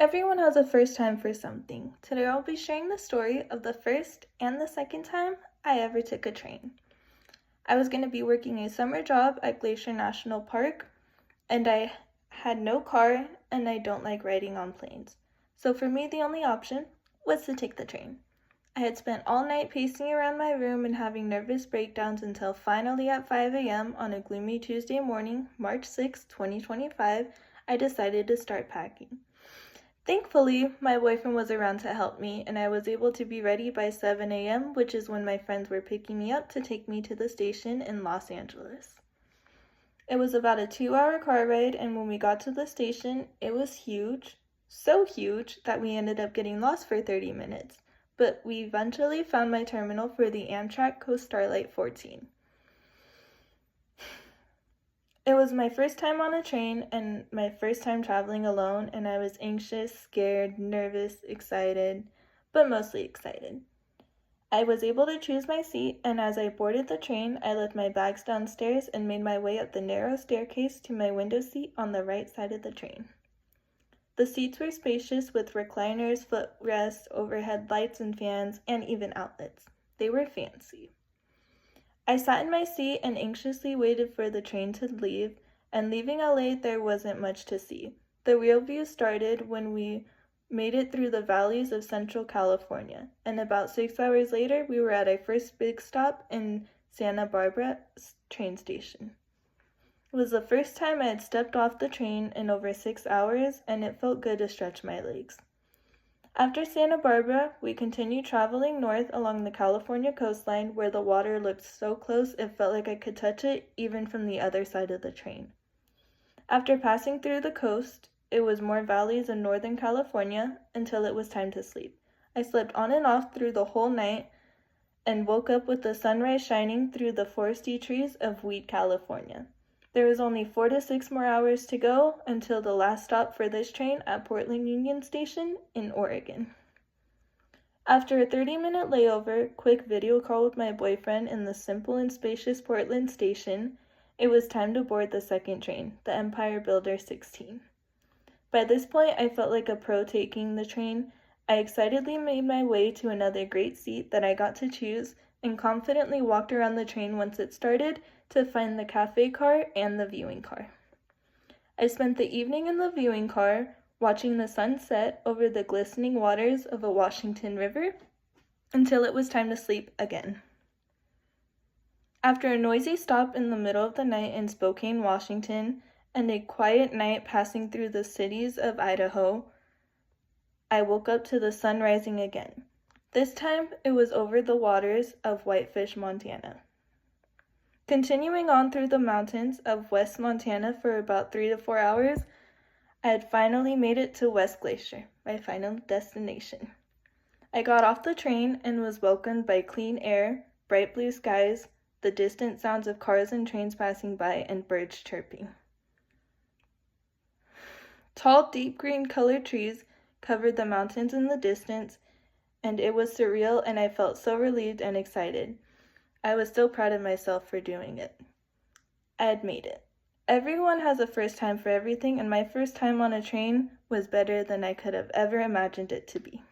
Everyone has a first time for something. Today I'll be sharing the story of the first and the second time I ever took a train. I was going to be working a summer job at Glacier National Park, and I had no car and I don't like riding on planes. So for me, the only option was to take the train. I had spent all night pacing around my room and having nervous breakdowns until finally at 5 a.m. on a gloomy Tuesday morning, March 6, 2025, I decided to start packing. Thankfully, my boyfriend was around to help me, and I was able to be ready by 7 a.m., which is when my friends were picking me up to take me to the station in Los Angeles. It was about a 2-hour car ride, and when we got to the station, it was huge, so huge that we ended up getting lost for 30 minutes, but we eventually found my terminal for the Amtrak Coast Starlight 14. It was my first time on a train and my first time traveling alone, and I was anxious, scared, nervous, excited, but mostly excited. I was able to choose my seat, and as I boarded the train, I left my bags downstairs and made my way up the narrow staircase to my window seat on the right side of the train. The seats were spacious with recliners, footrests, overhead lights and fans, and even outlets. They were fancy. I sat in my seat and anxiously waited for the train to leave, and leaving LA there wasn't much to see. The real view started when we made it through the valleys of Central California, and about 6 hours later we were at our first big stop in Santa Barbara train station. It was the first time I had stepped off the train in over 6 hours, and it felt good to stretch my legs. After Santa Barbara, we continued traveling north along the California coastline where the water looked so close it felt like I could touch it even from the other side of the train. After passing through the coast, it was more valleys in Northern California until it was time to sleep. I slept on and off through the whole night and woke up with the sunrise shining through the foresty trees of Weed, California. There was only 4 to 6 more hours to go until the last stop for this train at Portland Union Station in Oregon. After a 30-minute layover, quick video call with my boyfriend in the simple and spacious Portland station, it was time to board the second train, the Empire Builder 16. By this point, I felt like a pro taking the train. I excitedly made my way to another great seat that I got to choose and confidently walked around the train once it started to find the cafe car and the viewing car. I spent the evening in the viewing car, watching the sun set over the glistening waters of a Washington river until it was time to sleep again. After a noisy stop in the middle of the night in Spokane, Washington, and a quiet night passing through the cities of Idaho, I woke up to the sun rising again. This time, it was over the waters of Whitefish, Montana. Continuing on through the mountains of West Montana for about 3 to 4 hours, I had finally made it to West Glacier, my final destination. I got off the train and was welcomed by clean air, bright blue skies, the distant sounds of cars and trains passing by, and birds chirping. Tall, deep green colored trees covered the mountains in the distance, and it was surreal, and I felt so relieved and excited. I was so proud of myself for doing it. I had made it. Everyone has a first time for everything, and my first time on a train was better than I could have ever imagined it to be.